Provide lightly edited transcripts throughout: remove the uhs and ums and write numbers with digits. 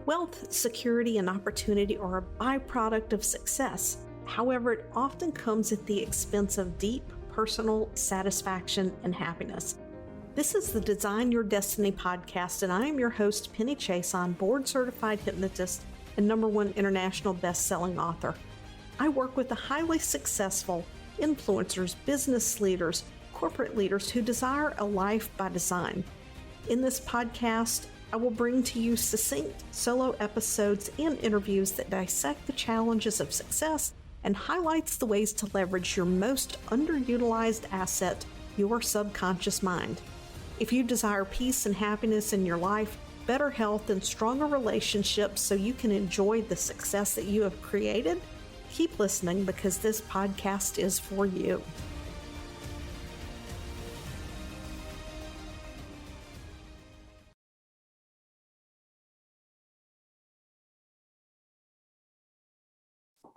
Wealth, security, and opportunity are a byproduct of success. However, it often comes at the expense of deep personal satisfaction and happiness. This is the Design Your Destiny podcast, and I am your host, Penny Chason, board-certified hypnotist and #1 international best-selling author. I work with the highly successful influencers, business leaders, corporate leaders who desire a life by design. In this podcast, I will bring to you succinct solo episodes and interviews that dissect the challenges of success and highlights the ways to leverage your most underutilized asset, your subconscious mind. If you desire peace and happiness in your life, better health, and stronger relationships so you can enjoy the success that you have created, keep listening because this podcast is for you.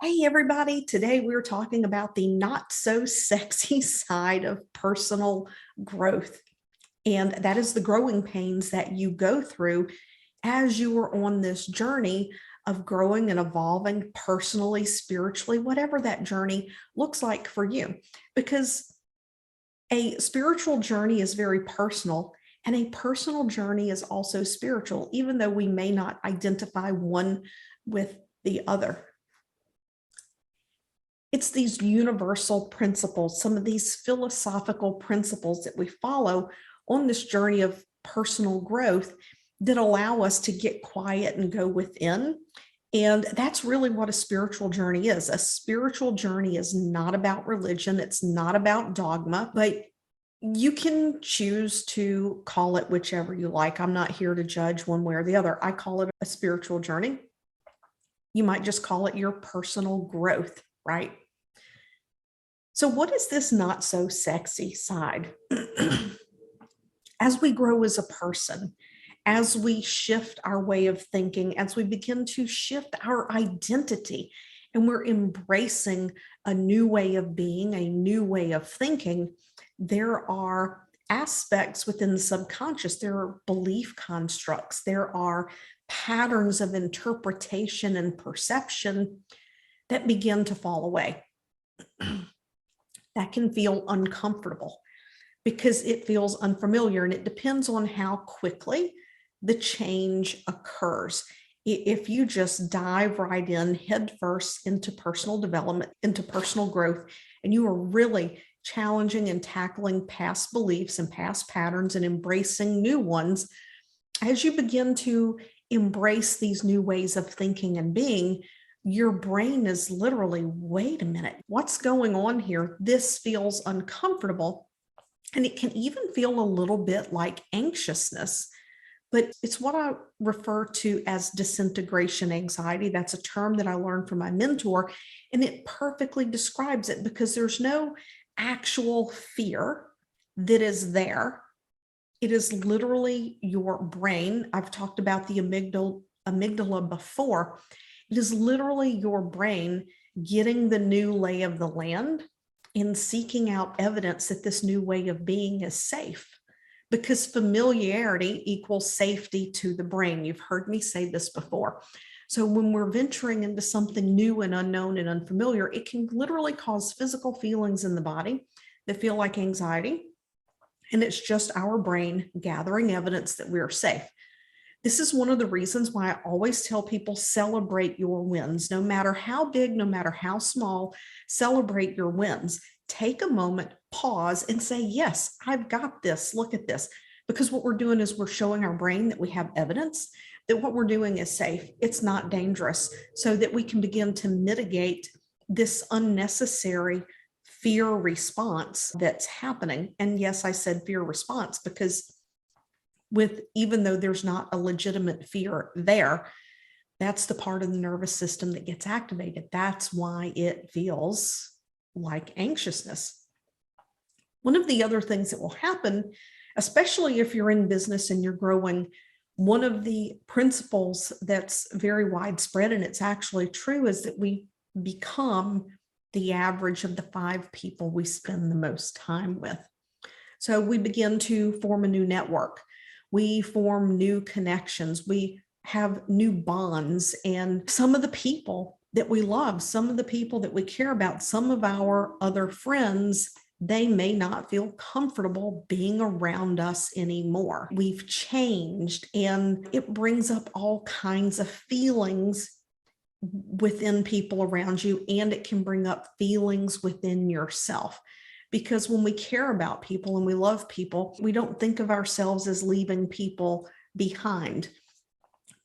Hey everybody, today we're talking about the not so sexy side of personal growth. And that is the growing pains that you go through as you are on this journey of growing and evolving personally, spiritually, whatever that journey looks like for you. Because a spiritual journey is very personal, and a personal journey is also spiritual, even though we may not identify one with the other. It's these universal principles, some of these philosophical principles that we follow on this journey of personal growth that allow us to get quiet and go within. And that's really what a spiritual journey is. A spiritual journey is not about religion. It's not about dogma, but you can choose to call it whichever you like. I'm not here to judge one way or the other. I call it a spiritual journey. You might just call it your personal growth, right? So what is this not so sexy side? As we grow as a person, as we shift our way of thinking, as we begin to shift our identity, and we're embracing a new way of being, a new way of thinking, there are aspects within the subconscious, there are belief constructs, there are patterns of interpretation and perception that begin to fall away. That can feel uncomfortable because it feels unfamiliar, and it depends on how quickly the change occurs. If you just dive right in headfirst into personal development, into personal growth, and you are really challenging and tackling past beliefs and past patterns and embracing new ones, as you begin to embrace these new ways of thinking and being, your brain is literally, wait a minute, what's going on here? This feels uncomfortable. And it can even feel a little bit like anxiousness, but it's what I refer to as disintegration anxiety. That's a term that I learned from my mentor, and it perfectly describes it because there's no actual fear that is there. It is literally your brain. I've talked about the amygdala before. It is literally your brain getting the new lay of the land and seeking out evidence that this new way of being is safe, because familiarity equals safety to the brain. You've heard me say this before. So when we're venturing into something new and unknown and unfamiliar, it can literally cause physical feelings in the body that feel like anxiety. And it's just our brain gathering evidence that we're safe. This is one of the reasons why I always tell people celebrate your wins, no matter how big, no matter how small, celebrate your wins. Take a moment, pause, and say, yes, I've got this. Look at this. Because what we're doing is we're showing our brain that we have evidence that what we're doing is safe. It's not dangerous, so that we can begin to mitigate this unnecessary fear response that's happening. And yes, I said fear response because even though there's not a legitimate fear there, that's the part of the nervous system that gets activated. That's why it feels like anxiousness. One of the other things that will happen, especially if you're in business and you're growing, one of the principles that's very widespread, and it's actually true, is that we become the average of the 5 people we spend the most time with. So we begin to form a new network. We form new connections. We have new bonds. And some of the people that we love, some of the people that we care about, some of our other friends, they may not feel comfortable being around us anymore. We've changed, and it brings up all kinds of feelings within people around you, and it can bring up feelings within yourself. Because when we care about people and we love people, we don't think of ourselves as leaving people behind.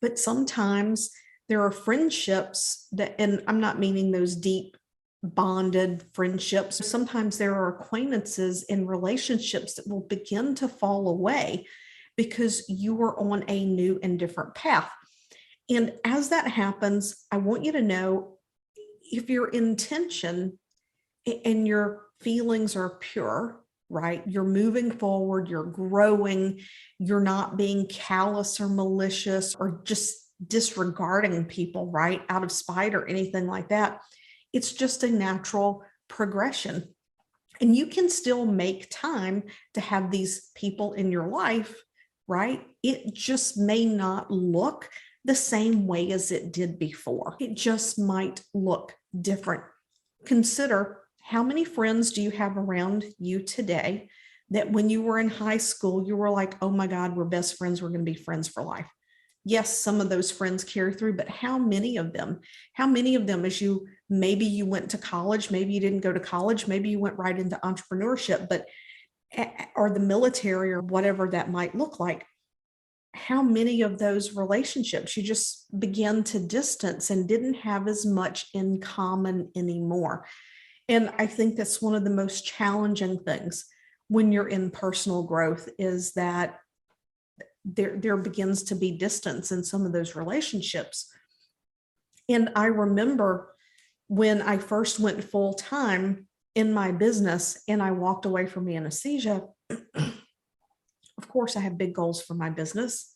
But sometimes there are friendships that, and I'm not meaning those deep bonded friendships. Sometimes there are acquaintances and relationships that will begin to fall away because you are on a new and different path. And as that happens, I want you to know, if your intention and your feelings are pure, right? You're moving forward, you're growing, you're not being callous or malicious or just disregarding people, right? Out of spite or anything like that. It's just a natural progression. And you can still make time to have these people in your life, right? It just may not look the same way as it did before. It just might look different. Consider, how many friends do you have around you today that when you were in high school, you were like, oh my God, we're best friends. We're going to be friends for life. Yes, some of those friends carry through, but how many of them? How many of them, as you, maybe you went to college, maybe you didn't go to college, maybe you went right into entrepreneurship, but or the military or whatever that might look like. How many of those relationships you just began to distance and didn't have as much in common anymore? And I think that's one of the most challenging things when you're in personal growth, is that there begins to be distance in some of those relationships. And I remember when I first went full time in my business and I walked away from anesthesia. Of course, I have big goals for my business,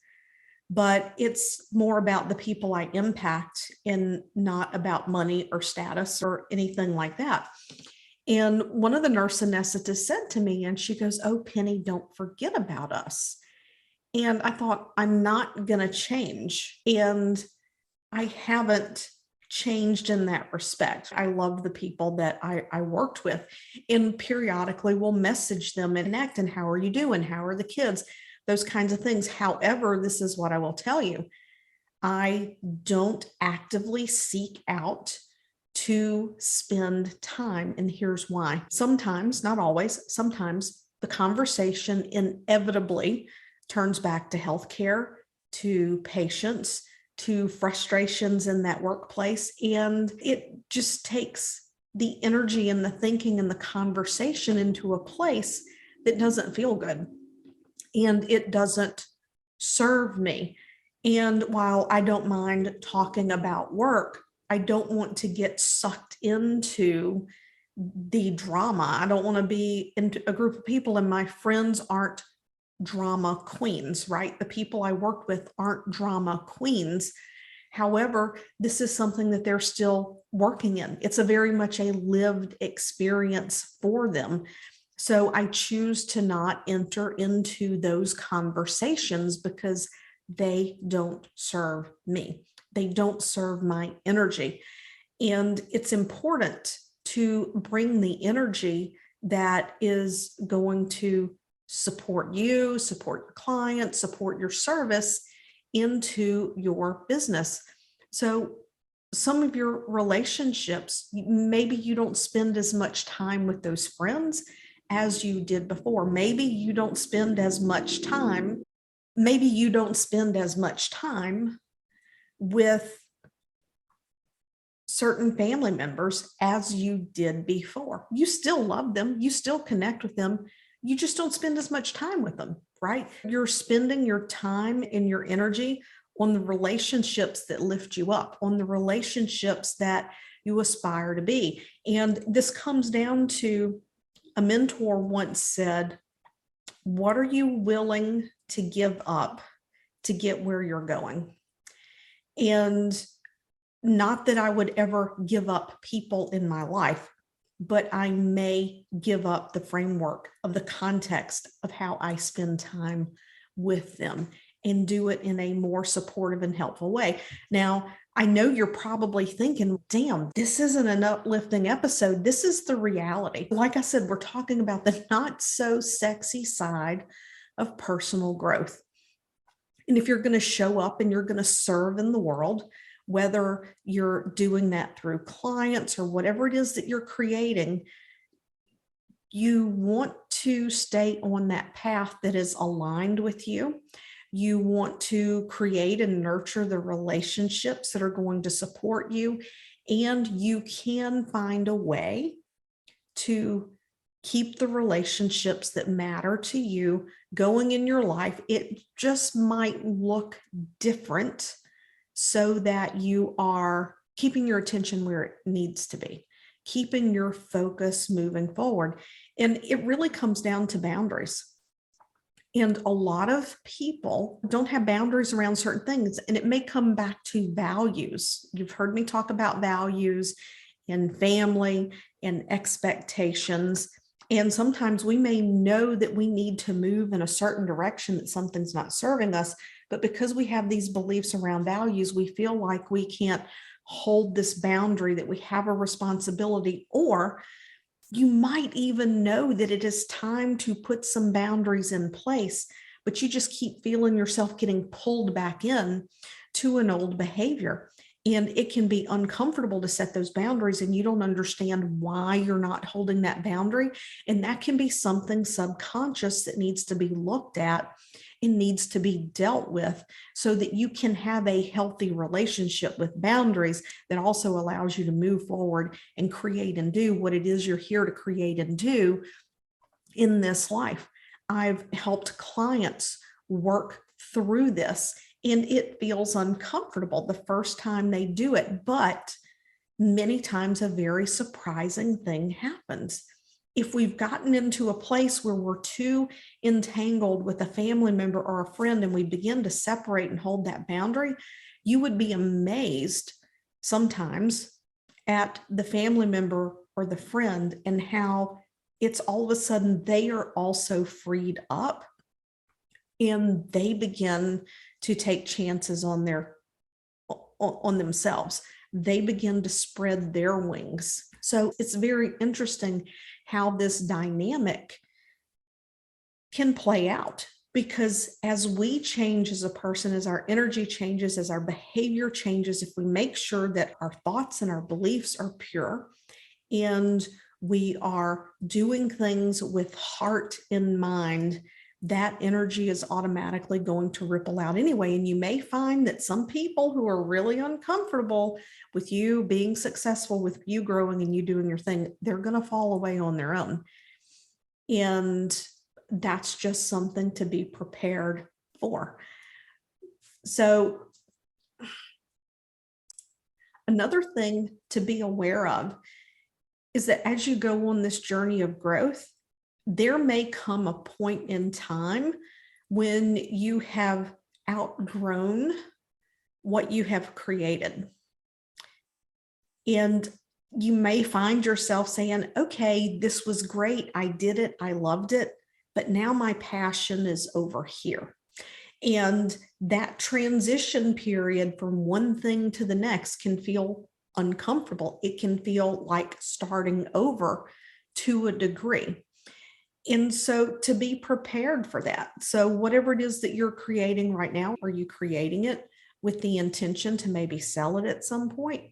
but it's more about the people I impact and not about money or status or anything like that. And one of the nurse anesthetists said to me, and she goes, oh, Penny, don't forget about us. And I thought, I'm not going to change. And I haven't changed in that respect. I love the people that I worked with, and periodically we'll message them and connect. And how are you doing? How are the kids? Those kinds of things. However, this is what I will tell you. I don't actively seek out to spend time. And here's why. Sometimes, not always, sometimes the conversation inevitably turns back to healthcare, to patients, to frustrations in that workplace. And it just takes the energy and the thinking and the conversation into a place that doesn't feel good. And it doesn't serve me. And while I don't mind talking about work, I don't want to get sucked into the drama. I don't want to be in a group of people, and my friends aren't drama queens, right? The people I worked with aren't drama queens. However, this is something that they're still working in. It's a very much a lived experience for them. So I choose to not enter into those conversations because they don't serve me. They don't serve my energy. And it's important to bring the energy that is going to support you, support your client, support your service into your business. So some of your relationships, maybe you don't spend as much time with those friends as you did before. Maybe you don't spend as much time. Maybe you don't spend as much time with certain family members as you did before. You still love them. You still connect with them. You just don't spend as much time with them, right? You're spending your time and your energy on the relationships that lift you up, on the relationships that you aspire to be. And this comes down to, a mentor once said, what are you willing to give up to get where you're going? And not that I would ever give up people in my life, but I may give up the framework of the context of how I spend time with them. and do it in a more supportive and helpful way. Now, I know you're probably thinking, damn, this isn't an uplifting episode. This is the reality. Like I said, we're talking about the not so sexy side of personal growth. And if you're going to show up and you're going to serve in the world, whether you're doing that through clients or whatever it is that you're creating, you want to stay on that path that is aligned with you. You want to create and nurture the relationships that are going to support you. And you can find a way to keep the relationships that matter to you going in your life. It just might look different so that you are keeping your attention where it needs to be, keeping your focus moving forward. And it really comes down to boundaries. And a lot of people don't have boundaries around certain things, and it may come back to values. You've heard me talk about values and family and expectations. And sometimes we may know that we need to move in a certain direction, that something's not serving us. But because we have these beliefs around values, we feel like we can't hold this boundary, that we have a responsibility, or you might even know that it is time to put some boundaries in place, but you just keep feeling yourself getting pulled back in to an old behavior. And it can be uncomfortable to set those boundaries, and you don't understand why you're not holding that boundary. And that can be something subconscious that needs to be looked at and needs to be dealt with so that you can have a healthy relationship with boundaries that also allows you to move forward and create and do what it is you're here to create and do in this life. I've helped clients work through this, and it feels uncomfortable the first time they do it, but many times a very surprising thing happens. If we've gotten into a place where we're too entangled with a family member or a friend and we begin to separate and hold that boundary, you would be amazed sometimes at the family member or the friend and how it's all of a sudden they are also freed up and they begin to take chances on themselves. They begin to spread their wings. So it's very interesting how this dynamic can play out, because as we change as a person, as our energy changes, as our behavior changes, if we make sure that our thoughts and our beliefs are pure and we are doing things with heart in mind, that energy is automatically going to ripple out anyway. And you may find that some people who are really uncomfortable with you being successful, with you growing and you doing your thing, they're going to fall away on their own. And that's just something to be prepared for. So another thing to be aware of is that as you go on this journey of growth, there may come a point in time when you have outgrown what you have created. And you may find yourself saying, okay, this was great. I did it. I loved it. But now my passion is over here. And that transition period from one thing to the next can feel uncomfortable. It can feel like starting over to a degree. And so to be prepared for that. So whatever it is that you're creating right now, are you creating it with the intention to maybe sell it at some point?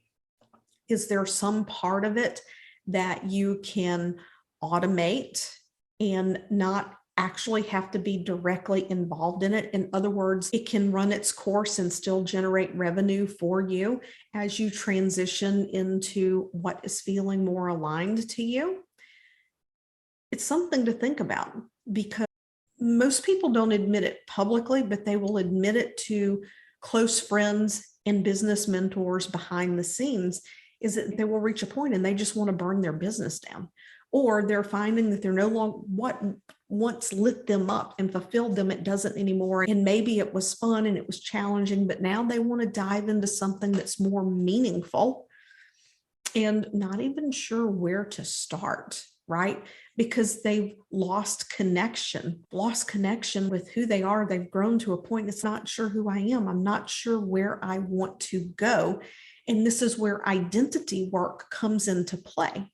Is there some part of it that you can automate and not actually have to be directly involved in it? In other words, it can run its course and still generate revenue for you as you transition into what is feeling more aligned to you. It's something to think about, because most people don't admit it publicly, but they will admit it to close friends and business mentors behind the scenes, is that they will reach a point and they just want to burn their business down, or they're finding that they're no longer what once lit them up and fulfilled them, it doesn't anymore. And maybe it was fun and it was challenging, but now they want to dive into something that's more meaningful and not even sure where to start, right? because they've lost connection with who they are. They've grown to a point it's not sure who I am. I'm not sure where I want to go. And this is where identity work comes into play,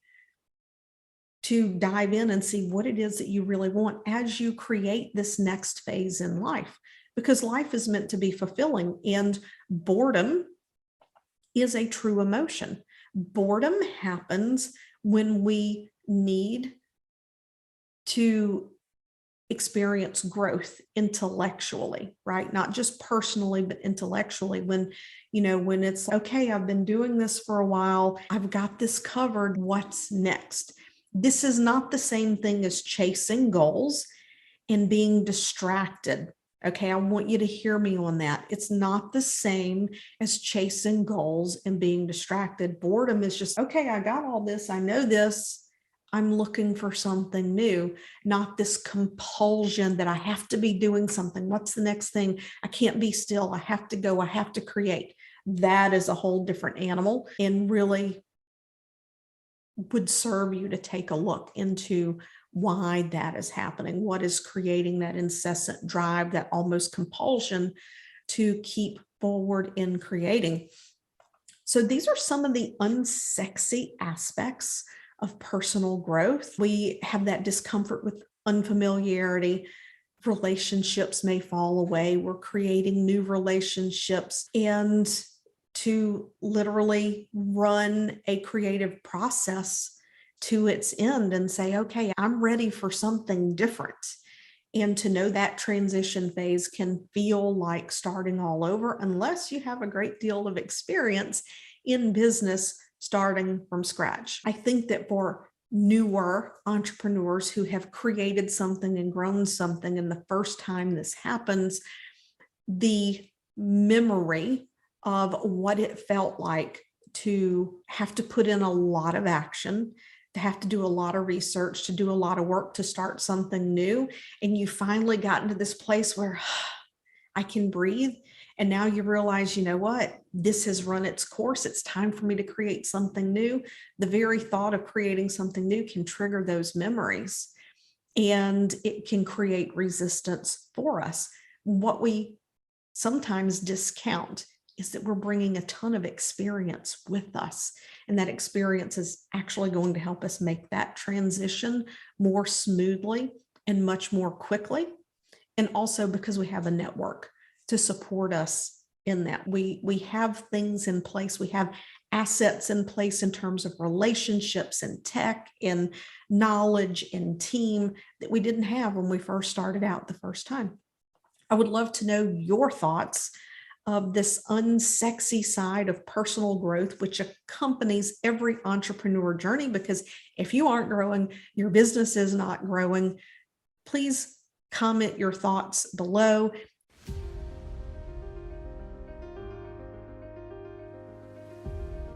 to dive in and see what it is that you really want as you create this next phase in life, because life is meant to be fulfilling, and boredom is a true emotion. Boredom happens when we need to experience growth intellectually, right? Not just personally, but intellectually. When it's okay, I've been doing this for a while, I've got this covered, what's next? This is not the same thing as chasing goals and being distracted. Okay, I want you to hear me on that. It's not the same as chasing goals and being distracted. Boredom is just, okay, I got all this, I know this, I'm looking for something new, not this compulsion that I have to be doing something. What's the next thing? I can't be still. I have to go. I have to create. That is a whole different animal, and really would serve you to take a look into why that is happening. What is creating that incessant drive, that almost compulsion to keep forward in creating? So these are some of the unsexy aspects of personal growth. We have that discomfort with unfamiliarity. Relationships may fall away. We're creating new relationships, and to literally run a creative process to its end and say, okay, I'm ready for something different. And to know that transition phase can feel like starting all over, unless you have a great deal of experience in business starting from scratch. I think that for newer entrepreneurs who have created something and grown something, and the first time this happens, the memory of what it felt like to have to put in a lot of action, to have to do a lot of research, to do a lot of work to start something new, and you finally got into this place where I can breathe. And now you realize, you know what, this has run its course. It's time for me to create something new. The very thought of creating something new can trigger those memories, and it can create resistance for us. What we sometimes discount is that we're bringing a ton of experience with us. And that experience is actually going to help us make that transition more smoothly and much more quickly. And also because we have a network to support us in that. We have things in place. We have assets in place in terms of relationships and tech and knowledge and team that we didn't have when we first started out the first time. I would love to know your thoughts of this unsexy side of personal growth, which accompanies every entrepreneur journey, because if you aren't growing, your business is not growing. Please comment your thoughts below.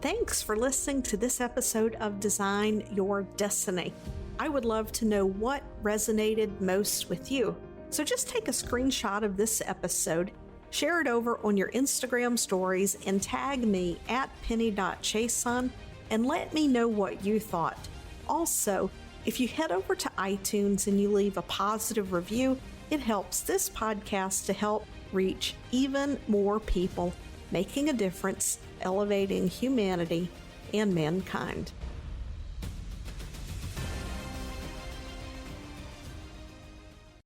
Thanks for listening to this episode of Design Your Destiny. I would love to know what resonated most with you. So just take a screenshot of this episode, share it over on your Instagram stories, and tag me at penny.chason and let me know what you thought. Also, if you head over to iTunes and you leave a positive review, it helps this podcast to help reach even more people, making a difference, elevating humanity and mankind.